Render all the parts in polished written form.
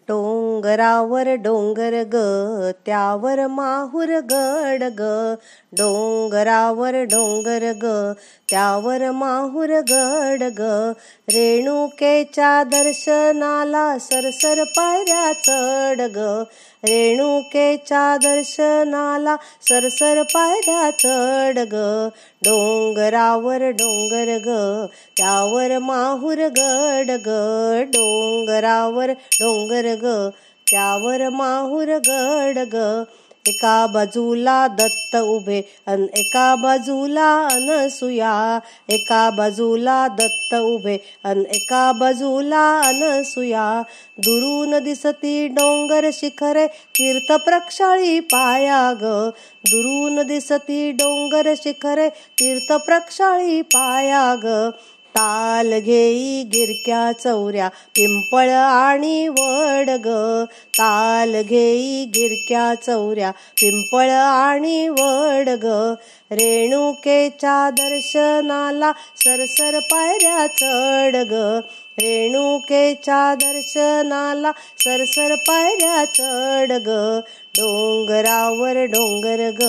डोंगरावर डोंगर ग, त्यावर माहुर गड ग. डोंगरावर डोंगर ग, त्यावर माहुर गड ग. रेणुकेच्या दर्शनाला सरसर पायऱ्या चढ ग. रेणुकेच्या दर्शनाला सरसर पायऱ्या चढ ग. डोंगरावर डोंगर ग, त्यावर माहुर गड ग. डोंगरावर डोंगर ग, त्यावर माहुर गड ग. एका बाजूला दत्त उभे अन एका बाजूला अनसुया. एका बाजूला दत्त उभे अन एका बाजूला अनसुया. दुरून दिसती डोंगर शिखरे तीर्थ प्रक्षाळी पाया ग. दुरून दिसती डोंगर शिखरे तीर्थ प्रक्षाळी पाया ग. ताल घेई गिरक्या चौऱ्या पिंपळ आणि वड ग. ताल घेई गिरक्या चौऱ्या पिंपळ आणि वड ग. रेणुकेच्या दर्शनाला सरसर पायऱ्या चढ ग. रेणुकेच्या दर्शनाला सरसर पायऱ्या चढ ग. डोंगरावर डोंगर ग,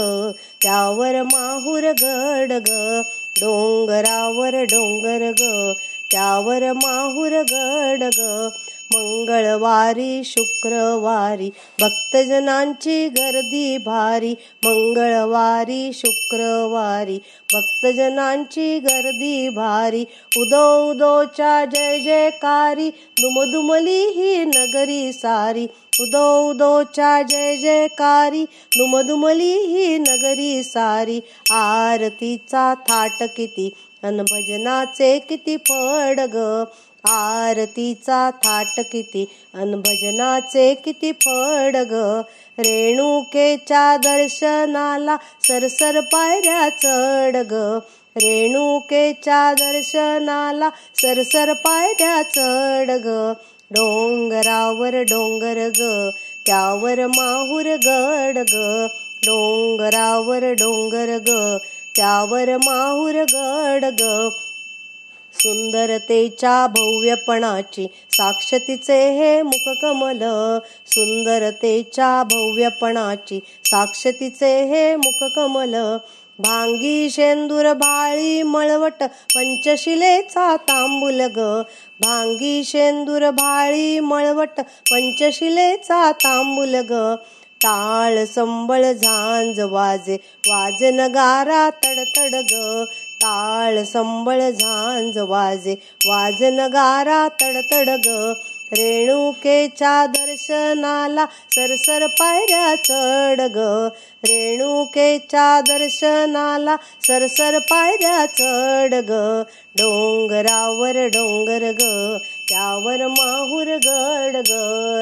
त्यावर माहुर गड ग. डोंगरावर डोंगर ग, त्यावर माहुर गड ग. मंगळवारी शुक्रवारी भक्तजनांची गर्दी भारी. मंगळवारी शुक्रवारी भक्तजनांची गर्दी भारी. उदो उदोच्या जय जयकारी दुमदुमली ही नगरी सारी. उदो उदोच्या जय जयकारी दुमदुमली ही नगरी सारी. आरतीचा थाट किती अन भजनाचे किती फड ग. आरतीचा थाट किती अन भजनाचे किती फड ग. रेणुकेच्या दर्शनाला सरसर पायऱ्या चढ ग. रेणुकेच्या दर्शनाला सरसर पायऱ्या चढ ग. डोंगरावर डोंगर ग, त्यावर माहुर गड ग. डोंगरावर डोंगर ग, त्यावर माहुर गड ग. सुंदरतेच्या भव्यपणाची साक्ष तिचे हे मुखकमल. सुंदरतेच्या भव्यपणाची साक्ष तिचे हे मुखकमल. भांगी शेंदूर भाळी मळवट पंचशिलेचा तांबूल ग. भांगी शेंदूर भाळी मळवट पंचशिलेचा तांबूल ग. टाळ संबळ झांज वाजे वाजे नगारा तडतड ग. टाळ संबळ झांज वाजे वाज नगारा तडतड ग. रेणुकेच्या दर्शनाला सरसर पायऱ्या चढ ग. रेणुकेच्या दर्शनाला सरसर पायऱ्या चढ ग. डोंगरावर डोंगर ग, त्यावर माहुर गड ग.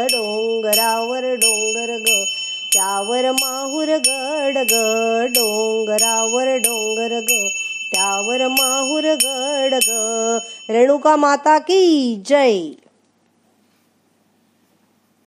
डोंगरावर डोंगर ग, त्यावर माहुर गड ग. डोंगरावर डोंगर ग, त्यावर माहुर गड ग. रेणुका माता की जय.